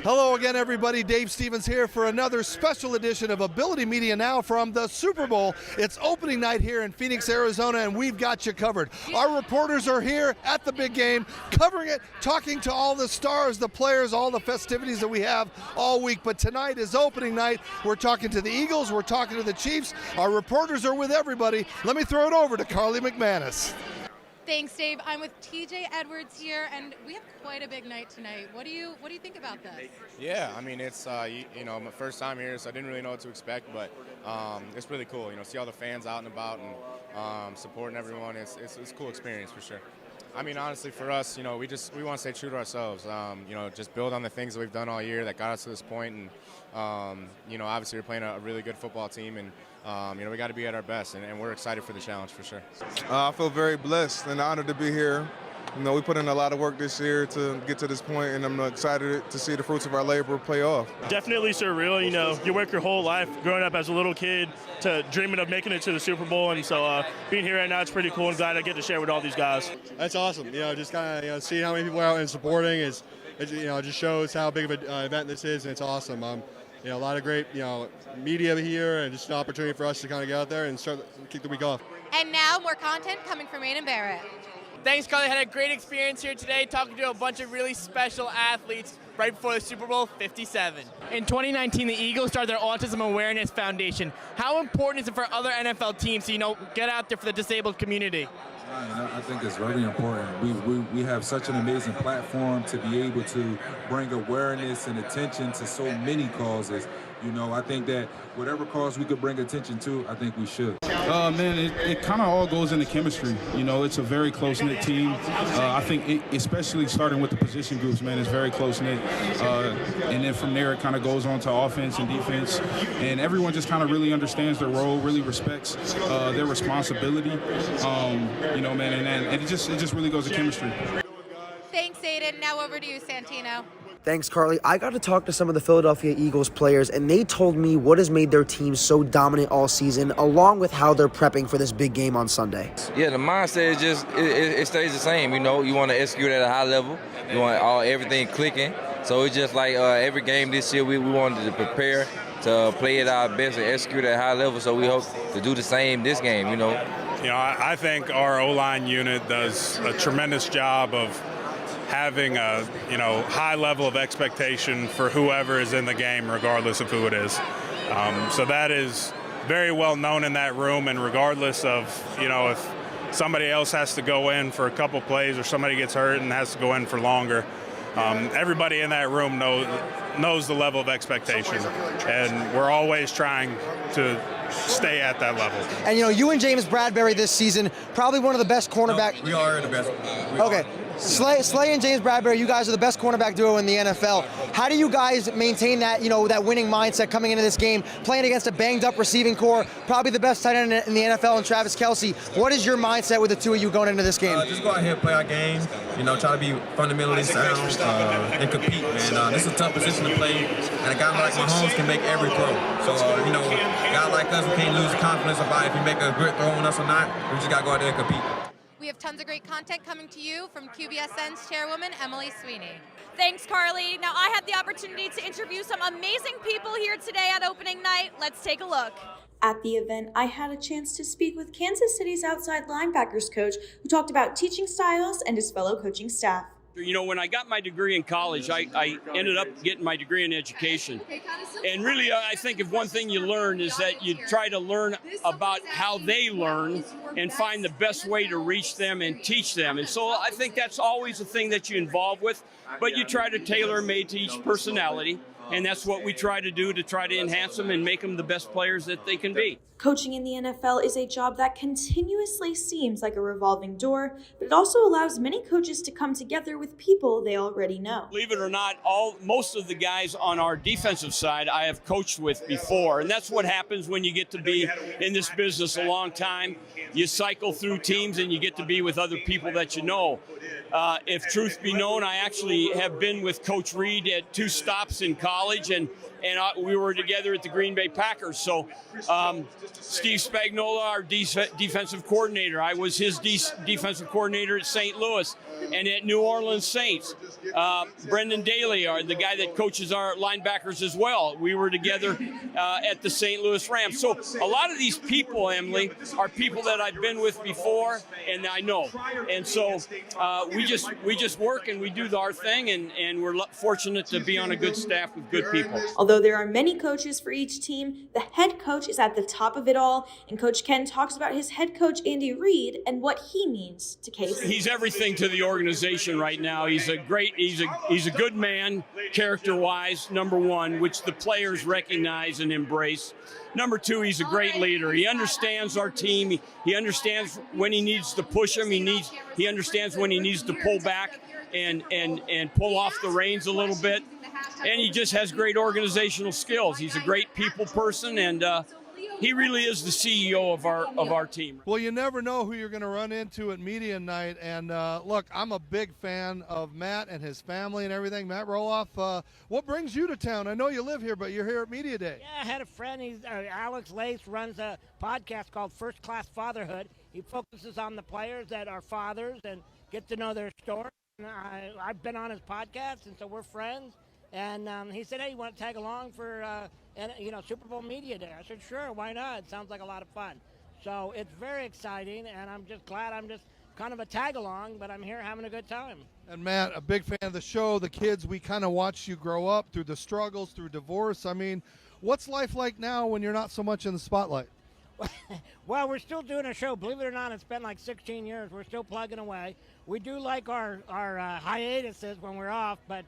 Hello again, everybody. Dave Stevens here for another special edition of Ability Media Now from the Super Bowl. It's opening night here in Phoenix, Arizona, and we've got you covered. Our reporters are here at the big game, covering it, talking to all the stars, the players, all the festivities that we have all week. But tonight is opening night. We're talking to the Eagles. We're talking to the Chiefs. Our reporters are with everybody. Let me throw it over to Carly McManus. Thanks, Dave. I'm with TJ Edwards here, and we have quite a big night tonight. What do you think about this? Yeah, I mean, it's my first time here, so I didn't really know what to expect, but it's really cool. See all the fans out and about and supporting everyone. It's a cool experience for sure. I mean, honestly, for us, we want to stay true to ourselves. Just build on the things that we've done all year that got us to this point, and obviously we're playing a really good football team, and we got to be at our best, and we're excited for the challenge for sure. I feel very blessed and honored to be here. We put in a lot of work this year to get to this point, and I'm excited to see the fruits of our labor pay off. Definitely surreal. You work your whole life growing up as a little kid to dreaming of making it to the Super Bowl, and so being here right now, it's pretty cool, and glad I get to share with all these guys. That's awesome. Just kind of seeing how many people are out and supporting it just shows how big of an event this is, and it's awesome. A lot of great media here, and just an opportunity for us to kind of get out there and kick the week off. And now more content coming from Aiden Barrett. Thanks, Carly. Had a great experience here today talking to a bunch of really special athletes right before the Super Bowl 57. In 2019, the Eagles started their Autism Awareness Foundation. How important is it for other NFL teams to, get out there for the disabled community? I think it's very important. We have such an amazing platform to be able to bring awareness and attention to so many causes. I think that whatever cause we could bring attention to, I think we should. It kind of all goes into chemistry. It's a very close-knit team. I think especially starting with the position groups, it's very close-knit. And then from there, it kind of goes on to offense and defense. And everyone just kind of really understands their role, really respects their responsibility. And it just really goes to chemistry. Thanks, Aiden. Now over to you, Santino. Thanks, Carly. I got to talk to some of the Philadelphia Eagles players, and they told me what has made their team so dominant all season, along with how they're prepping for this big game on Sunday. Yeah, the mindset is just, it stays the same. You want to execute at a high level. You want everything clicking. So it's just like every game this year, we wanted to prepare to play at our best and execute at a high level. So we hope to do the same this game, I think our O-line unit does a tremendous job of having a high level of expectation for whoever is in the game, regardless of who it is. So that is very well known in that room, and regardless of if somebody else has to go in for a couple plays or somebody gets hurt and has to go in for longer, everybody in that room knows the level of expectation, and we're always trying to stay at that level. And you and James Bradbury this season, probably one of the best cornerback. We are the best. Okay. Slay and James Bradbury, you guys are the best cornerback duo in the NFL. How do you guys maintain that, that winning mindset coming into this game, playing against a banged-up receiving core, probably the best tight end in the NFL, and Travis Kelce? What is your mindset with the two of you going into this game? Just go out here and play our game, try to be fundamentally sound and compete, man. This is a tough position to play, and a guy like Mahomes can make every throw. So, a guy like us, we can't lose confidence about if you make a great throw on us or not. We just got to go out there and compete. We have tons of great content coming to you from QBSN's chairwoman, Emily Sweeney. Thanks, Carly. Now, I had the opportunity to interview some amazing people here today at opening night. Let's take a look. At the event, I had a chance to speak with Kansas City's outside linebackers coach, who talked about teaching styles and his fellow coaching staff. When I got my degree in college, I ended up getting my degree in education. And really, I think if one thing you learn is that you try to learn about how they learn and find the best way to reach them and teach them. And so I think that's always a thing that you involve with, but you try to tailor-made to each personality. And that's what we try to do, to try to enhance them and make them the best players that they can be. Coaching in the NFL is a job that continuously seems like a revolving door, but it also allows many coaches to come together with people they already know. Believe it or not, most of the guys on our defensive side I have coached with before, and that's what happens when you get to be in this business a long time. You cycle through teams and you get to be with other people that you know. If truth be known, I actually have been with Coach Reed at 2 stops in college, and and we were together at the Green Bay Packers. So Steve Spagnuolo, our defensive coordinator, I was his defensive coordinator at St. Louis and at New Orleans Saints. Brendan Daly, the guy that coaches our linebackers as well. We were together at the St. Louis Rams. So a lot of these people, Emily, are people that I've been with before and I know. And so we just work and we do our thing, and we're fortunate to be on a good staff with good people. Although there are many coaches for each team, the head coach is at the top of it all, and Coach Ken talks about his head coach Andy Reid and what he means to KC. He's everything to the organization right now. He's a good man, character-wise, number one, which the players recognize and embrace. Number two, he's a great leader. He understands our team. He understands when he needs to push him. He understands when he needs to pull back and pull off the reins a little bit. And he just has great organizational skills. He's a great people person, and he really is the CEO of our team. Well, you never know who you're going to run into at media night. And look, I'm a big fan of Matt and his family and everything. Matt Roloff, what brings you to town? I know you live here, but you're here at Media Day. Yeah, I had a friend. He's Alex Lace runs a podcast called First Class Fatherhood. He focuses on the players that are fathers and get to know their story. And I've been on his podcast, and so we're friends. And he said, hey, you want to tag along for Super Bowl Media Day? I said, sure, why not? It sounds like a lot of fun. So it's very exciting, and I'm just glad I'm just kind of a tag along, but I'm here having a good time. And Matt, a big fan of the show. The kids, we kind of watched you grow up through the struggles, through divorce. I mean, what's life like now when you're not so much in the spotlight? Well, we're still doing a show. Believe it or not, it's been like 16 years. We're still plugging away. We do like our hiatuses when we're off, but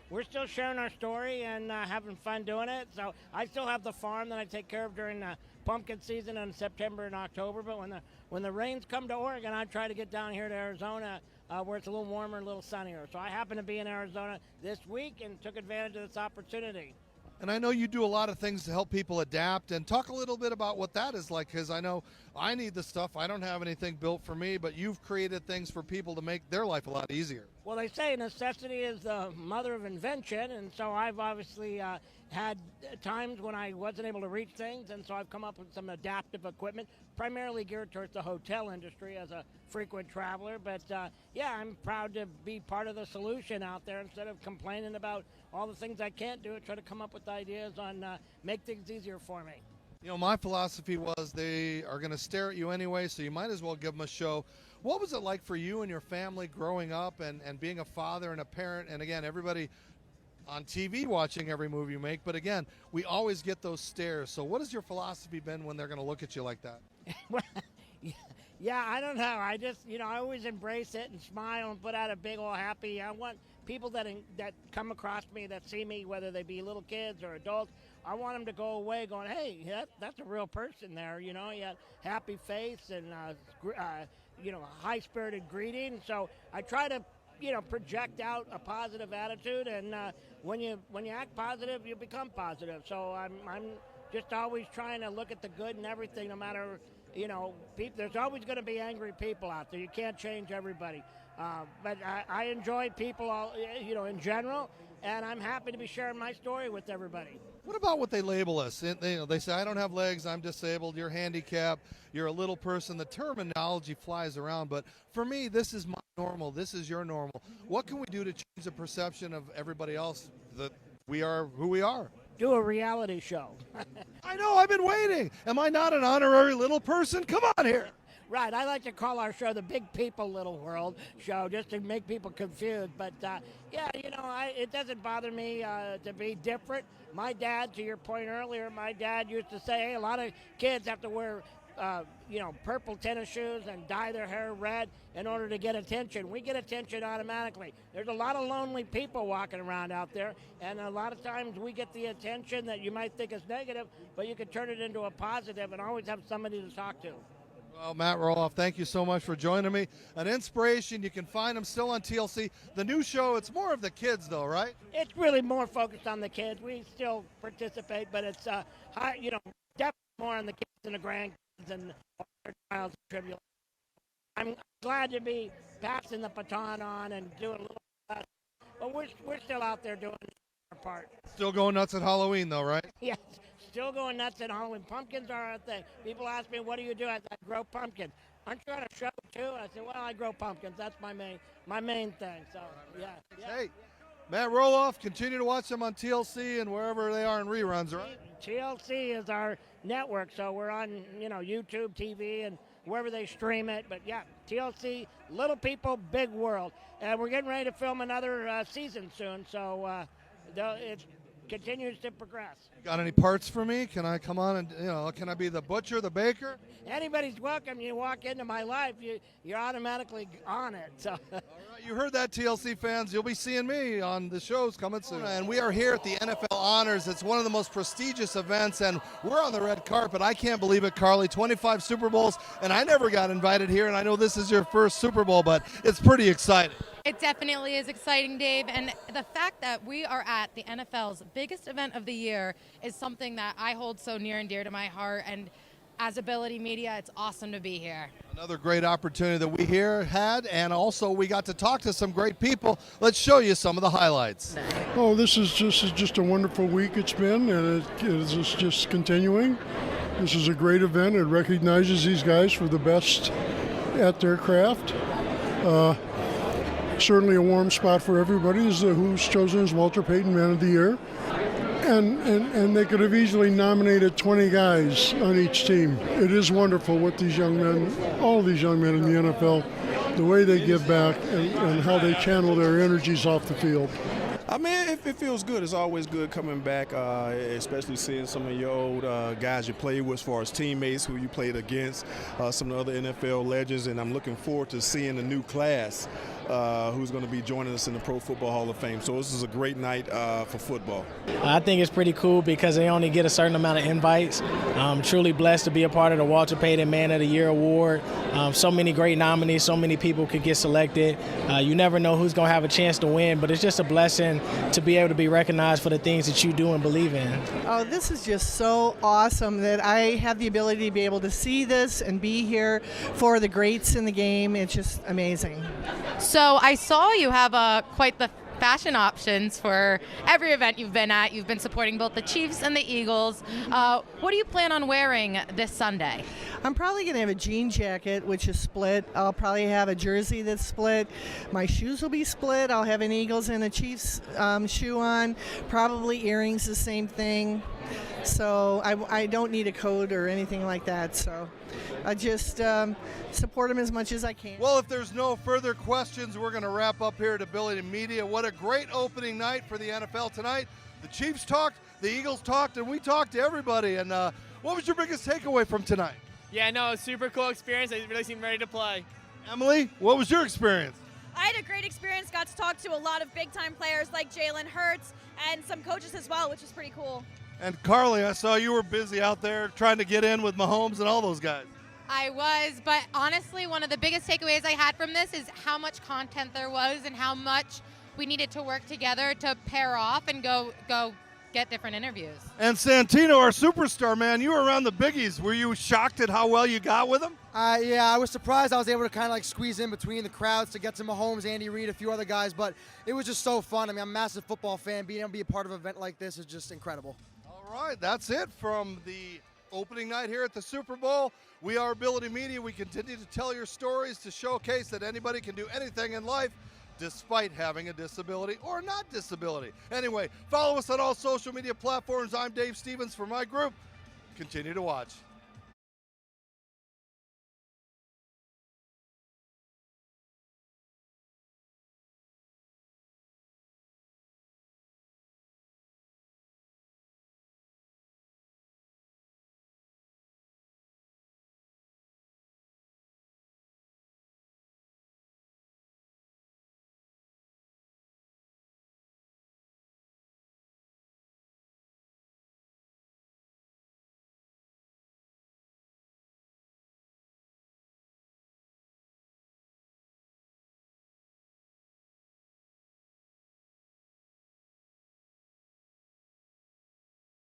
we're still sharing our story and having fun doing it. So I still have the farm that I take care of during the pumpkin season in September and October. But when the rains come to Oregon, I try to get down here to Arizona where it's a little warmer and a little sunnier. So I happen to be in Arizona this week and took advantage of this opportunity. And I know you do a lot of things to help people adapt, and talk a little bit about what that is like, because I know I need the stuff. I don't have anything built for me, but you've created things for people to make their life a lot easier. Well, they say necessity is the mother of invention, and so I've obviously had times when I wasn't able to reach things, and so I've come up with some adaptive equipment, primarily geared towards the hotel industry as a frequent traveler. But yeah, I'm proud to be part of the solution out there. Instead of complaining about all the things I can't do, try to come up with ideas on make things easier for me. You know, my philosophy was they are going to stare at you anyway, so you might as well give them a show. What was it like for you and your family growing up and being a father and a parent? And again, everybody on TV watching every move you make, but again, we always get those stares. So what has your philosophy been when they're going to look at you like that? Yeah, I don't know. I just, I always embrace it and smile and put out a big old happy. I want people that come across me, that see me, whether they be little kids or adults, I want them to go away going, hey, that's a real person there. He had happy face and, high-spirited greeting. So I try to, project out a positive attitude. And when you act positive, you become positive. So I'm just always trying to look at the good in everything, no matter, there's always going to be angry people out there. You can't change everybody. But I enjoy people, in general, and I'm happy to be sharing my story with everybody. What about what they label us? They say, I don't have legs, I'm disabled, you're handicapped, you're a little person. The terminology flies around, but for me, this is my normal, this is your normal. What can we do to change the perception of everybody else that we are who we are? Do a reality show. I know, I've been waiting. Am I not an honorary little person? Come on here. Right, I like to call our show the Big People Little World show, just to make people confused. But yeah, it doesn't bother me to be different. My dad, to your point earlier, my dad used to say, hey, a lot of kids have to wear purple tennis shoes and dye their hair red in order to get attention. We get attention automatically. There's a lot of lonely people walking around out there, and a lot of times we get the attention that you might think is negative, but you can turn it into a positive and always have somebody to talk to. Well, Matt Roloff, thank you so much for joining me. An inspiration. You can find him still on TLC. The new show, it's more of the kids, though, right? It's really more focused on the kids. We still participate, but it's definitely more on the kids and the grandkids and their trials and tribulations. I'm glad to be passing the baton on and doing a little less, but we're still out there doing apart. Still going nuts at Halloween, though, right? Yes, still going nuts at Halloween. Pumpkins are a thing. People ask me, what do you do? I grow pumpkins. Aren't you on a show, too? I said, well, I grow pumpkins. That's my main thing. So, yeah. Hey, Matt Roloff, continue to watch them on TLC and wherever they are in reruns, right? TLC is our network, so we're on, YouTube, TV, and wherever they stream it. But yeah, TLC, Little People, Big World. And we're getting ready to film another season soon, so it continues to progress. Got any parts for me? Can I come on and, can I be the butcher, the baker? Anybody's welcome. You walk into my life, you're automatically on it. So. All right, you heard that, TLC fans. You'll be seeing me on the shows coming soon. And we are here at the NFL Honors. It's one of the most prestigious events, and we're on the red carpet. I can't believe it, Carly. 25 Super Bowls, and I never got invited here, and I know this is your first Super Bowl, but it's pretty exciting. It definitely is exciting, Dave, and the fact that we are at the NFL's biggest event of the year is something that I hold so near and dear to my heart, and as Ability Media, it's awesome to be here. Another great opportunity that we here had, and also we got to talk to some great people. Let's show you some of the highlights. Oh, this is just a wonderful week it's been, and it is just continuing. This is a great event. It recognizes these guys for the best at their craft. Certainly a warm spot for everybody is who's chosen as Walter Payton Man of the Year. And they could have easily nominated 20 guys on each team. It is wonderful what these young men, all these young men in the NFL, the way they give back and how they channel their energies off the field. I mean, it feels good. It's always good coming back, especially seeing some of your old guys you played with as far as teammates who you played against, some of the other NFL legends, and I'm looking forward to seeing the new class who's going to be joining us in the Pro Football Hall of Fame. So this is a great night for football. I think it's pretty cool because they only get a certain amount of invites. I'm truly blessed to be a part of the Walter Payton Man of the Year award. So many great nominees, so many people could get selected. You never know who's going to have a chance to win, but it's just a blessing to be able to be recognized for the things that you do and believe in. Oh, this is just so awesome that I have the ability to be able to see this and be here for the greats in the game. It's just amazing. So I saw you have quite the fashion options for every event you've been at. You've been supporting both the Chiefs and the Eagles. What do you plan on wearing this Sunday? I'm probably going to have a jean jacket, which is split. I'll probably have a jersey that's split. My shoes will be split. I'll have an Eagles and a Chiefs shoe on. Probably earrings, the same thing. So I don't need a coat or anything like that. So I just support them as much as I can. Well, if there's no further questions, we're going to wrap up here at Ability Media. What a great opening night for the NFL tonight. The Chiefs talked, the Eagles talked, and we talked to everybody. And what was your biggest takeaway from tonight? Yeah, no, a super cool experience. They really seemed ready to play. Emily, what was your experience? I had a great experience, got to talk to a lot of big-time players like Jalen Hurts and some coaches as well, which was pretty cool. And Carly, I saw you were busy out there trying to get in with Mahomes and all those guys. I was, but honestly, one of the biggest takeaways I had from this is how much content there was and how much we needed to work together to pair off and go get different interviews. And Santino, our superstar, man, you were around the biggies. Were you shocked at how well you got with him? Yeah, I was surprised I was able to kind of like squeeze in between the crowds to get to Mahomes, Andy Reid, a few other guys, but it was just so fun. I mean, I'm a massive football fan. Being able to be a part of an event like this is just incredible. All right, that's it from the opening night here at the Super Bowl. We are Ability Media. We continue to tell your stories to showcase that anybody can do anything in life despite having a disability or not disability. Anyway, follow us on all social media platforms. I'm Dave Stevens for my group. Continue to watch.